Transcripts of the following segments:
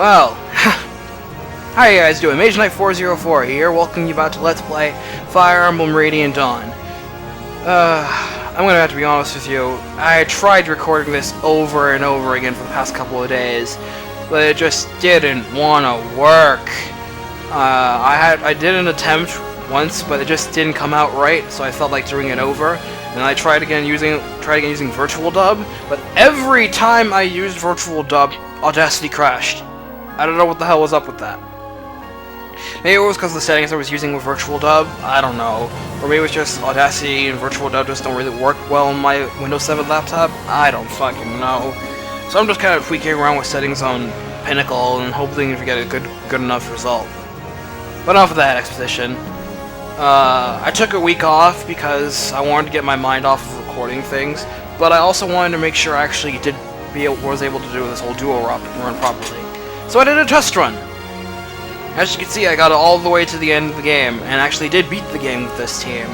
Well, how are you guys doing? Mage Knight 404 here, welcoming you back to Let's Play Fire Emblem Radiant Dawn. I'm gonna have to be honest with you, I tried recording this over and over again for the past couple of days, but it just didn't want to work. I did an attempt once, but it just didn't come out right, so I felt like doing it over. And I tried again using VirtualDub, but every time I used VirtualDub, Audacity crashed. I don't know what the hell was up with that. Maybe it was because of the settings I was using with VirtualDub, I don't know. Or maybe it was just Audacity and VirtualDub just don't really work well on my Windows 7 laptop, I don't fucking know. So I'm just kind of tweaking around with settings on Pinnacle and hoping to get a good enough result. But enough of that exposition. I took a week off because I wanted to get my mind off of recording things, but I also wanted to make sure I actually was able to do this whole duo run properly. So I did a test run. As you can see, I got all the way to the end of the game, and actually did beat the game with this team.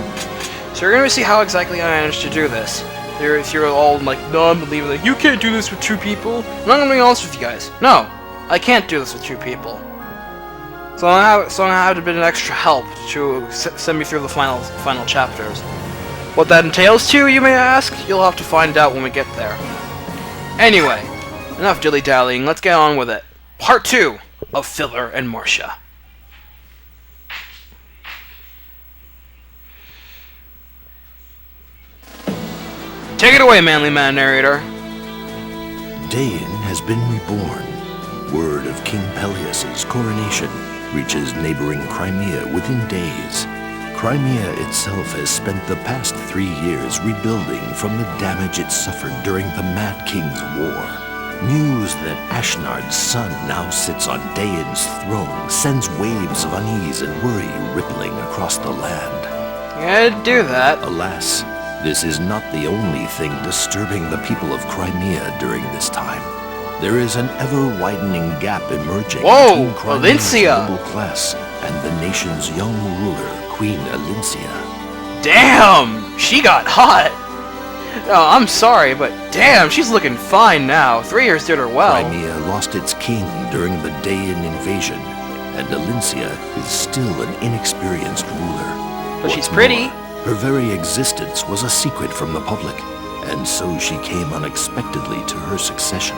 So you're going to see how exactly I managed to do this. If you're all like non-believing, like, you can't do this with two people, I'm not going to be honest with you guys. No, I can't do this with two people. So I'm gonna have a bit of extra help to send me through the final chapters. What that entails too, you may ask? You'll have to find out when we get there. Anyway, enough dilly-dallying, let's get on with it. Part 2 of Filler and Marcia. Take it away, manly man narrator. Dain has been reborn. Word of King Pelias's coronation reaches neighboring Crimea within days. Crimea itself has spent the past 3 years rebuilding from the damage it suffered during the Mad King's War. News that Ashnard's son now sits on Dain's throne sends waves of unease and worry rippling across the land. Yeah, do that. Alas, this is not the only thing disturbing the people of Crimea during this time. There is an ever-widening gap emerging between Crimea's noble class and the nation's young ruler, Queen Elincia. Damn! She got hot! Oh, I'm sorry, but damn, she's looking fine now. 3 years did her well. Crimea lost its king during the Dain invasion, and Elincia is still an inexperienced ruler. But she's pretty. Her very existence was a secret from the public, and so she came unexpectedly to her succession.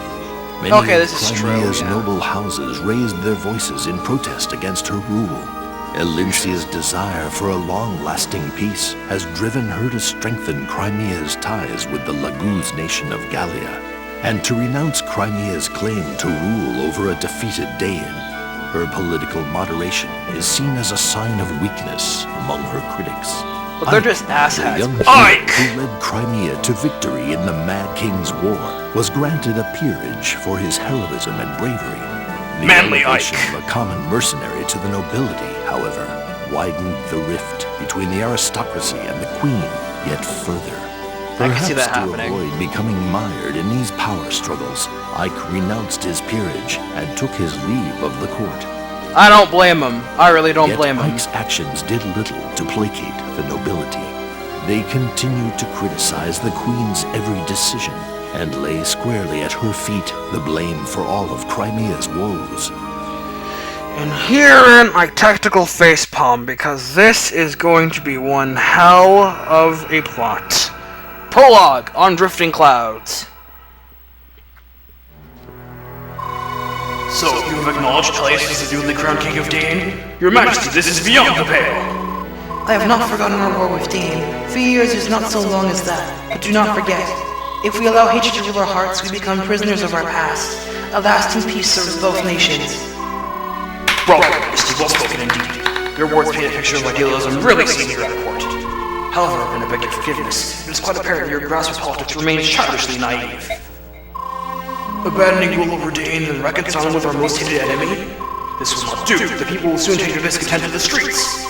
Many of Crimea's noble houses raised their voices in protest against her rule. Elincia's desire for a long-lasting peace has driven her to strengthen Crimea's ties with the Laguz nation of Gallia, and to renounce Crimea's claim to rule over a defeated Dain. Her political moderation is seen as a sign of weakness among her critics. But they're just asshats. The young hero who led Crimea to victory in the Mad King's War was granted a peerage for his heroism and bravery. The Manly elevation of a common mercenary to the nobility, however, widened the rift between the aristocracy and the queen yet further. Perhaps to avoid becoming mired in these power struggles, Ike renounced his peerage and took his leave of the court. I don't blame him. I really don't blame him. Ike's actions did little to placate the nobility. They continued to criticize the queen's every decision and lay squarely at her feet the blame for all of Crimea's woes. And herein I tactical facepalm, because this is going to be one hell of a plot. Prologue on Drifting Clouds. So, you have acknowledged Pelias as the newly crowned King of Dain? Your Majesty, this is beyond the pale! I have not forgotten our war with Dain. 3 years is not so long as that, but do not forget. If we allow hatred to rule our hearts, we become prisoners of our past. A lasting peace serves both nations. Well, Majesty, well spoken indeed. Your words paint a picture of idealism really seen here at court. However, and I beg your forgiveness, it is quite apparent your grasp of politics remains childishly naive. Abandoning rule over Dain and reconciling with our most hated enemy? This will not do. The people will soon take their discontent to the streets.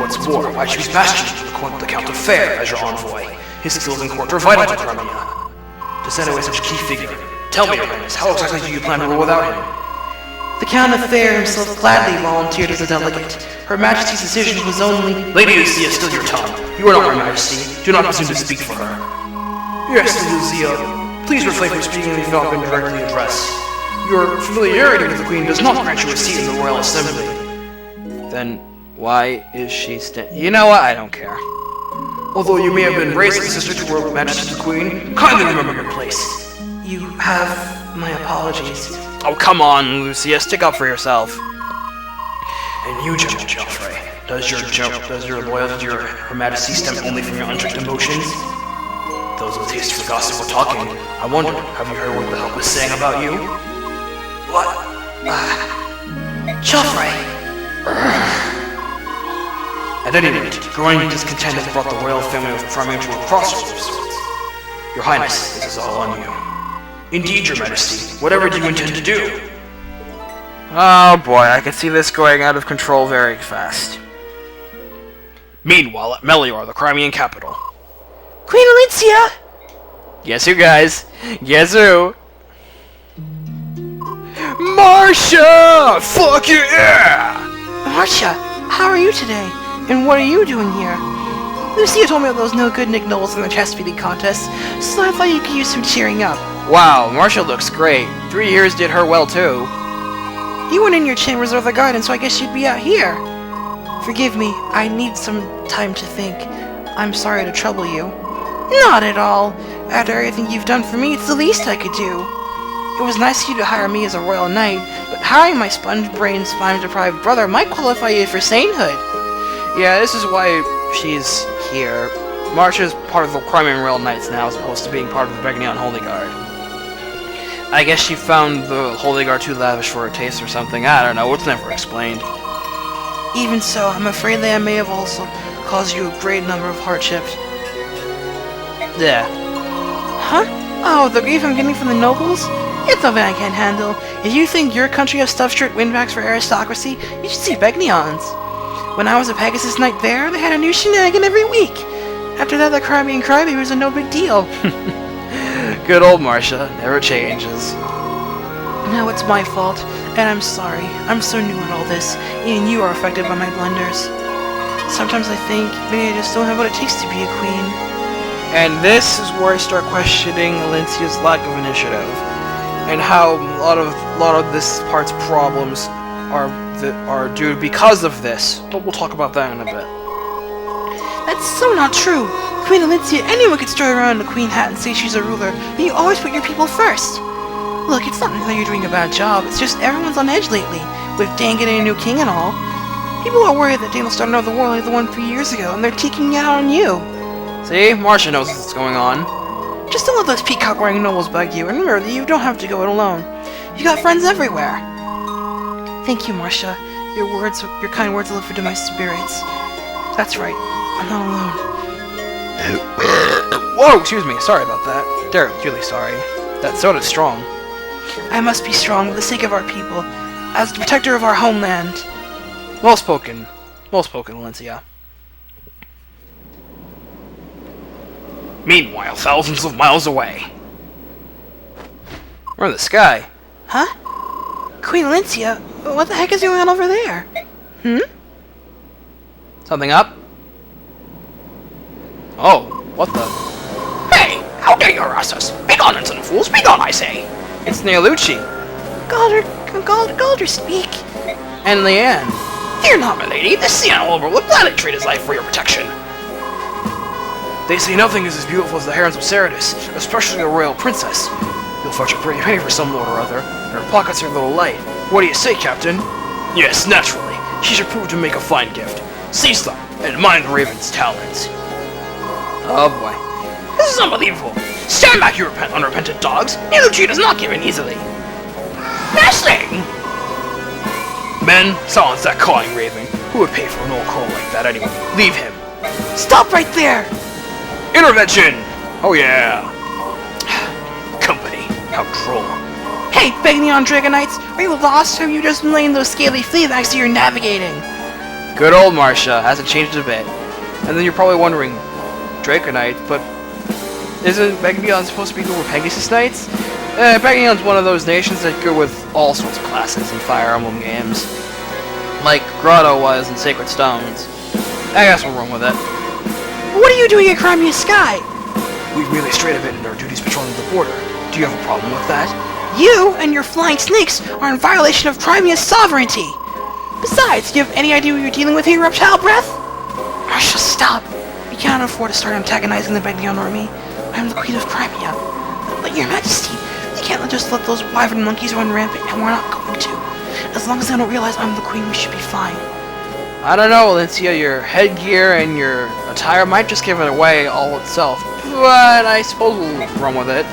What's more, I choose Bastion to the Count of Fair as your envoy. His skills in court are vital to Crimea. To send away such a key figure, tell me, Your Highness, how exactly do you plan to rule without him? The Count of Fair himself gladly volunteered as a delegate. Her Majesty's decision was only... Lady Lucia, still your tongue. You are not my Majesty. Do not presume to speak for her. Yes, Lucia. Please refrain from speaking if you have not been directly addressed. Your familiarity with the Queen does not grant you a seat in the Royal Assembly. Then why is she You know what? I don't care. Although you may have been raised as sister to Her Majesty the Queen, kindly remember your place. You have my apologies. Oh, come on, Lucia. Stick up for yourself. And you, General Joffrey, does your loyalty to Her Majesty stem only from your unchecked emotions? Those with taste for gossip were talking. I wonder, have you heard what the help was saying about you? What? Joffrey! At any rate, growing discontent has brought the royal family of Crimea to a crossroads of sorts. Your Highness, this is all on you. Indeed, Your Majesty, whatever do you intend to do? Oh boy, I can see this going out of control very fast. Meanwhile, at Melior, the Crimean capital. Queen Elincia! Guess who, guys? Guess who? Marcia! Fuck yeah! Marcia, how are you today? And what are you doing here? Lucia told me about those no-good Nick Knowles in the chess beating contest, so I thought you could use some cheering up. Wow, Marcia looks great. 3 years did her well, too. You weren't in your chambers or the garden, so I guess you'd be out here. Forgive me, I need some time to think. I'm sorry to trouble you. Not at all. After everything you've done for me, it's the least I could do. It was nice of you to hire me as a royal knight, but hiring my sponge-brained, spine-deprived brother might qualify you for sainthood. Yeah, this is why she's here. Marcia's part of the Crimean Royal Knights now, as opposed to being part of the Begnion Holy Guard. I guess she found the Holy Guard too lavish for her taste or something. I don't know, it's never explained. Even so, I'm afraid that I may have also caused you a great number of hardships. Yeah. Huh? Oh, the grief I'm getting from the nobles? It's something I can't handle. If you think your country has stuffed shirt windbags for aristocracy, you should see Begnion's. When I was a Pegasus Knight there, they had a new shenanigan every week. After that, the Crimean crybaby was a no big deal. Good old Marcia, never changes. No, it's my fault, and I'm sorry. I'm so new at all this. Even you are affected by my blunders. Sometimes I think maybe I just don't have what it takes to be a queen. And this is where I start questioning Elincia's lack of initiative, and how a lot of this part's problems are due because of this. But we'll talk about that in a bit. That's so not true. Queen Elincia, anyone could strut around in a queen hat and say she's a ruler, but you always put your people first. Look, it's not that you're doing a bad job, it's just everyone's on edge lately, with Dan getting a new king and all. People are worried that Daniel started another war like the one 3 years ago, and they're taking it out on you. See? Marcia knows what's going on. Just don't let those peacock-wearing nobles bug you, and remember that you don't have to go it alone. You got friends everywhere. Thank you, Marcia. Your kind words lifted my spirits. That's right, I'm not alone. Whoa, excuse me, sorry about that. They're really sorry. That soda's strong. I must be strong for the sake of our people, as the protector of our homeland. Well spoken. Well spoken, Elincia. Meanwhile, thousands of miles away. We're in the sky. Huh? Queen Elincia? What the heck is going on over there? Something up? Oh, what the? Hey! How dare you harass us? Begone, insolent fools! Begone, I say! It's Neolucci. Galder, speak. And Leanne. Fear not, my lady. This sea animal will gladly trade his life for your protection. They say nothing is as beautiful as the harems of Ceratus, especially a royal princess. You'll fetch a pretty penny for some lord or other, and her pockets are a little light. What do you say, Captain? Yes, naturally. She should prove to make a fine gift. Seize them, and mind the raven's talons. Oh boy. This is unbelievable. Stand back, you unrepentant dogs. Neolucci does not give in easily. Nestling! Men, silence that cawing raven. Who would pay for an old crow like that anyway? Leave him. Stop right there! Intervention! Oh yeah. Company. How droll. Hey, Begnion Dragonites! Are you lost, or have you just been laying those scaly fleabags you're navigating? Good old Marcia. Hasn't changed a bit. And then you're probably wondering, Draconite, but isn't Begnion supposed to be good with Pegasus Knights? Begnion's one of those nations that's good with all sorts of classes in Fire Emblem games. Like Grotto was in Sacred Stones. I guess we'll run with it. What are you doing at Crimea Sky? We've merely strayed a bit in our duties patrolling the border. Do you have a problem with that? You and your flying snakes are in violation of Crimea's sovereignty. Besides, do you have any idea what you're dealing with here, Reptile Breath? Marcia, stop. We cannot afford to start antagonizing the Begnion army. I am the Queen of Crimea. But Your Majesty, we can't just let those wyvern monkeys run rampant, and we're not going to. As long as they don't realize I'm the Queen, we should be fine. I don't know, Elincia. Your headgear and your attire might just give it away all itself. But I suppose we'll run with it.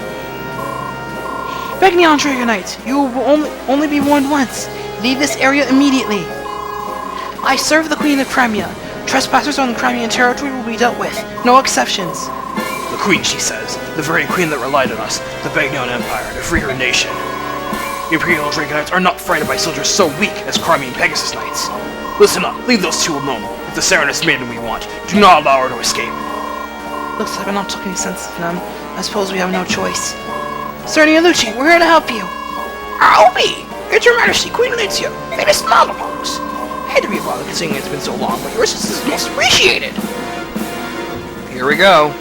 Begnion Dragonite, you will only be warned once. Leave this area immediately. I serve the Queen of Crimea. Trespassers on the Crimean territory will be dealt with. No exceptions. The Queen, she says. The very Queen that relied on us, the Begnion Empire, to free her nation. Imperial Dragonites are not frightened by soldiers so weak as Crimean Pegasus Knights. Listen up, leave those two alone. It's the Serenus Maiden we want. Do not allow her to escape. Looks like we're not talking sense of them. I suppose we have no choice. Sir Nialucci, we're here to help you. I'll be. It's Your Majesty, Queen Elincia, famous smallpox. I had to be bothered considering it's been so long, but your assistance is most appreciated. Here we go.